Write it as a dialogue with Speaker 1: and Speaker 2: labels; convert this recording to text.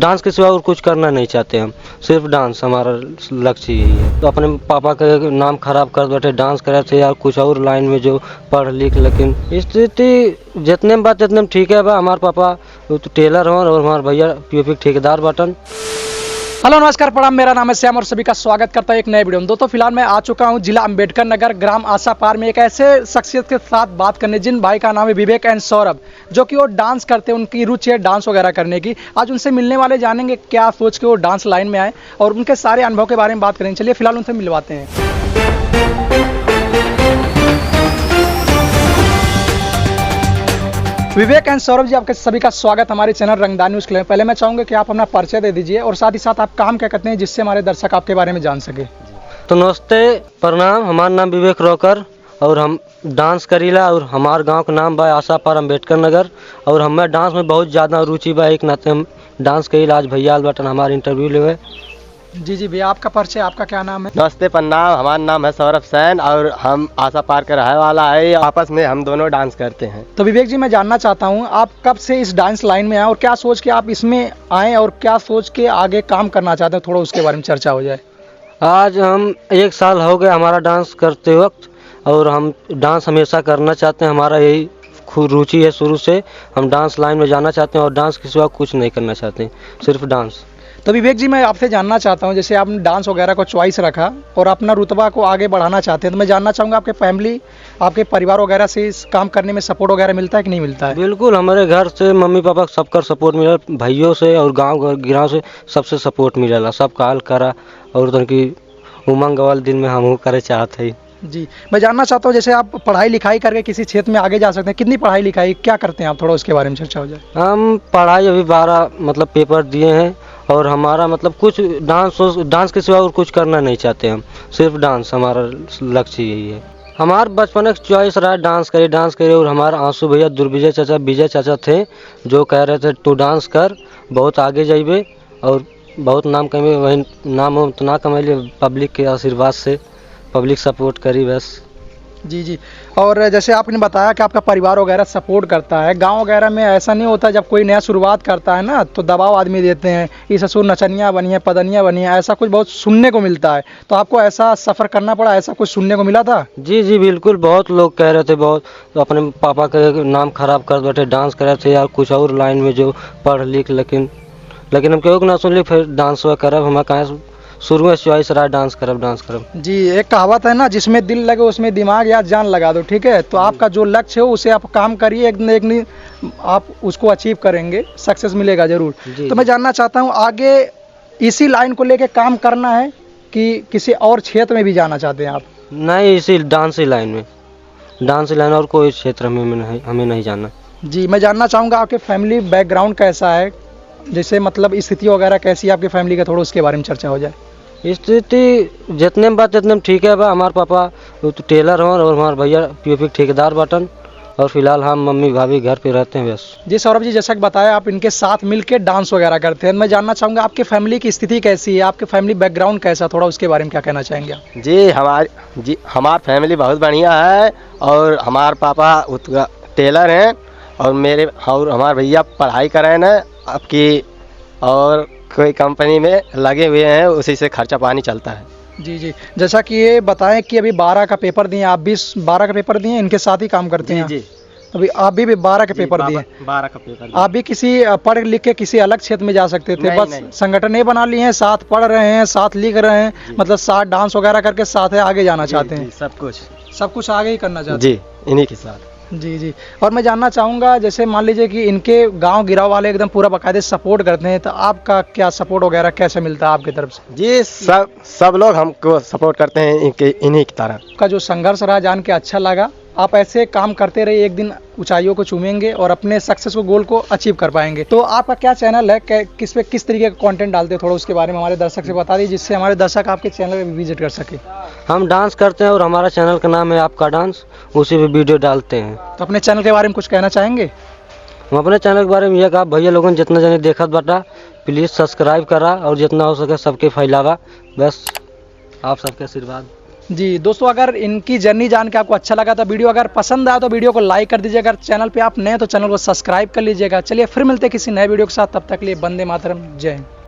Speaker 1: Dance के सिवा और कुछ करना नहीं चाहते हम, सिर्फ डांस हमारा लक्ष्य यही है। तो अपने पापा का नाम खराब कर बैठे डांस करे थे यार, कुछ और लाइन में जो पढ़ लिख, लेकिन स्थिति जितने में बात जितने में ठीक है बा। हमारे पापा तो टेलर हों और हमारे भैया पीओपी ठेकेदार बटन।
Speaker 2: हेलो नमस्कार प्रणाम, मेरा नाम है श्याम और सभी का स्वागत करता है एक नए वीडियो में। दोस्तों फिलहाल मैं आ चुका हूं जिला अंबेडकर नगर ग्राम आशापार में एक ऐसे शख्सियत के साथ बात करने जिन भाई का नाम है विवेक एंड सौरभ, जो कि वो डांस करते हैं, उनकी रुचि है डांस वगैरह करने की। आज उनसे मिलने वाले, जानेंगे क्या सोच के वो डांस लाइन में आए और उनके सारे अनुभव के बारे में बात करेंगे। चलिए फिलहाल उनसे मिलवाते हैं। विवेक एंड सौरभ जी, आपके सभी का स्वागत हमारे चैनल रंगदार न्यूज़ के लिए। पहले मैं चाहूँगा कि आप अपना परिचय दे दीजिए और साथ ही साथ आप काम क्या करते हैं, जिससे हमारे दर्शक आपके बारे में जान सके।
Speaker 1: तो नमस्ते प्रणाम, हमारा नाम विवेक रोकर और हम डांस करीला और हमारे गांव का नाम बा आशापार अंबेडकर नगर। और हमें डांस में बहुत ज़्यादा रुचि बा, एक नाते हम डांस करीला। आज भैया आल बटन हमारे इंटरव्यू लेवे।
Speaker 2: जी जी भैया, आपका परिचय, आपका क्या नाम है?
Speaker 3: नमस्ते प्रणाम, हमारा नाम है सौरभ सैन और हम आशापार का रहने वाला है। आपस में हम दोनों डांस करते हैं।
Speaker 2: तो विवेक जी, मैं जानना चाहता हूँ आप कब से इस डांस लाइन में आए और क्या सोच के आप इसमें आए और क्या सोच के आगे काम करना चाहते हैं, थोड़ा उसके बारे में चर्चा हो जाए।
Speaker 1: आज हम 1 साल हो गए हमारा डांस करते वक्त, और हम डांस हमेशा करना चाहते हैं। हमारा यही रुचि है शुरू से, हम डांस लाइन में जाना चाहते हैं और डांस के सिवा कुछ नहीं करना चाहते हैं, सिर्फ डांस।
Speaker 2: तो विवेक जी, मैं आपसे जानना चाहता हूं, जैसे आपने डांस वगैरह को चॉइस रखा और अपना रुतबा को आगे बढ़ाना चाहते हैं, तो मैं जानना चाहूँगा आपके फैमिली, आपके परिवार वगैरह से इस काम करने में सपोर्ट वगैरह मिलता है कि नहीं मिलता है?
Speaker 1: बिल्कुल, हमारे घर से मम्मी पापा सबका सपोर्ट मिला, भाइयों से और गांव गिराव से सबसे सपोर्ट मिला। सब काल करा और उनकी उमंग वाले दिन में हम करे चाहते हैं।
Speaker 2: जी, मैं जानना चाहता हूँ, जैसे आप पढ़ाई लिखाई करके किसी क्षेत्र में आगे जा सकते हैं, कितनी पढ़ाई लिखाई क्या करते हैं आप, थोड़ा उसके बारे में चर्चा हो जाए।
Speaker 1: हम पढ़ाई अभी 12 पेपर दिए हैं और हमारा कुछ डांस के सिवा और कुछ करना नहीं चाहते हम, सिर्फ डांस हमारा लक्ष्य यही है। हमारा बचपन एक चॉइस रहा डांस करे और हमारे आंसू भैया विजय चाचा थे, जो कह रहे थे तू डांस कर, बहुत आगे जाइबे और बहुत नाम कमे। वही नाम हम तो ना कमैलिए, पब्लिक के आशीर्वाद से, पब्लिक सपोर्ट करी बस।
Speaker 2: जी जी, और जैसे आपने बताया कि आपका परिवार वगैरह सपोर्ट करता है, गांव वगैरह में ऐसा नहीं होता जब कोई नया शुरुआत करता है ना, तो दबाव आदमी देते हैं, ये ससुर नचनिया बनिए, पदनिया बनिए, ऐसा कुछ बहुत सुनने को मिलता है। तो आपको ऐसा सफ़र करना पड़ा, ऐसा कुछ सुनने को मिला था?
Speaker 1: जी जी बिल्कुल, बहुत लोग कह रहे थे, बहुत तो अपने पापा का नाम खराब कर बैठे डांस करे थे यार, कुछ और लाइन में जो पढ़ लिख, लेकिन हम क्यों ना सुन ली, फिर डांस करब। हमें कहाँ शुरू में चॉइस रहा डांस करब।
Speaker 2: जी, एक कहावत है ना, जिसमें दिल लगे उसमें दिमाग या जान लगा दो, ठीक है? तो आपका जो लक्ष्य हो उसे आप काम करिए, एक न एक आप उसको अचीव करेंगे, सक्सेस मिलेगा जरूर। तो मैं जानना चाहता हूँ, आगे इसी लाइन को लेके काम करना है कि किसी और क्षेत्र में भी जाना चाहते हैं आप?
Speaker 1: नहीं, इसी डांस ही लाइन और कोई क्षेत्र में हमें नहीं जाना।
Speaker 2: जी, मैं जानना चाहूँगा आपके फैमिली बैकग्राउंड कैसा है, जैसे स्थिति वगैरह कैसी है आपकी फैमिली का, थोड़ा उसके बारे में चर्चा हो जाए।
Speaker 1: स्थिति जितने में बात जितने में ठीक है बा। हमारे पापा तो टेलर हों और हमारे भैया पीओपी ठेकेदार बटन, और फिलहाल हम मम्मी भाभी घर पे रहते हैं बस। जी
Speaker 2: सौरभ जी, जैसा कि बताया आप इनके साथ मिलकर डांस वगैरह करते हैं, मैं जानना चाहूँगा आपके फैमिली की स्थिति कैसी है, आपके फैमिली बैकग्राउंड कैसा, थोड़ा उसके बारे में क्या कहना चाहेंगे आप?
Speaker 3: हमारी फैमिली बहुत बढ़िया है और हमारे पापा टेलर हैं और हमारे भैया पढ़ाई कर रहे हैं आपकी, और कोई कंपनी में लगे हुए हैं, उसी से खर्चा पानी चलता है।
Speaker 2: जी जी, जैसा कि ये बताएं कि अभी 12 का पेपर दिए, आप भी 12 का पेपर दिए, इनके साथ ही काम करते हैं?
Speaker 3: जी,
Speaker 2: अभी आप भी 12 के पेपर दिए?
Speaker 3: 12 का पेपर।
Speaker 2: आप भी किसी पढ़ लिख के किसी अलग क्षेत्र में जा सकते थे, बस संगठन बना लिए हैं, साथ पढ़ रहे हैं, साथ लिख रहे हैं, मतलब साथ डांस वगैरह करके साथ आगे जाना चाहते हैं? सब कुछ आगे ही करना चाहते हैं?
Speaker 3: जी, इन्हीं के साथ।
Speaker 2: जी जी, और मैं जानना चाहूँगा, जैसे मान लीजिए कि इनके गांव गिराव वाले एकदम पूरा बाकायदे सपोर्ट करते हैं, तो आपका क्या सपोर्ट वगैरह कैसे मिलता है आपकी तरफ से?
Speaker 3: जी, सब लोग हमको सपोर्ट करते हैं इन्हीं की तरह।
Speaker 2: का जो संघर्ष रहा जान के अच्छा लगा। आप ऐसे काम करते रहिए, एक दिन ऊंचाइयों को चूमेंगे और अपने सक्सेसफुल गोल को अचीव कर पाएंगे। तो आपका क्या चैनल है, किस पे किस तरीके का कंटेंट डालते हैं, थोड़ा उसके बारे में हमारे दर्शक से बता दीजिए, जिससे हमारे दर्शक आपके चैनल पे विजिट कर सके।
Speaker 1: हम डांस करते हैं और हमारा चैनल का नाम है आपका डांस, उसी पे वीडियो डालते हैं।
Speaker 2: तो अपने चैनल के बारे में कुछ कहना चाहेंगे?
Speaker 1: हम अपने चैनल के बारे में यह कहा, भैया लोगों जितना जने देखत बाटा प्लीज़ सब्सक्राइब करा और जितना हो सके सबके फैलावा, बस आप सबके आशीर्वाद।
Speaker 2: जी दोस्तों, अगर इनकी जर्नी जान के आपको अच्छा लगा तो वीडियो अगर पसंद आया तो वीडियो को लाइक कर दीजिए। अगर चैनल पे आप नए हैं तो चैनल को सब्सक्राइब कर लीजिएगा। चलिए फिर मिलते हैं किसी नए वीडियो के साथ, तब तक के लिए वंदे मातरम, जय हिंद।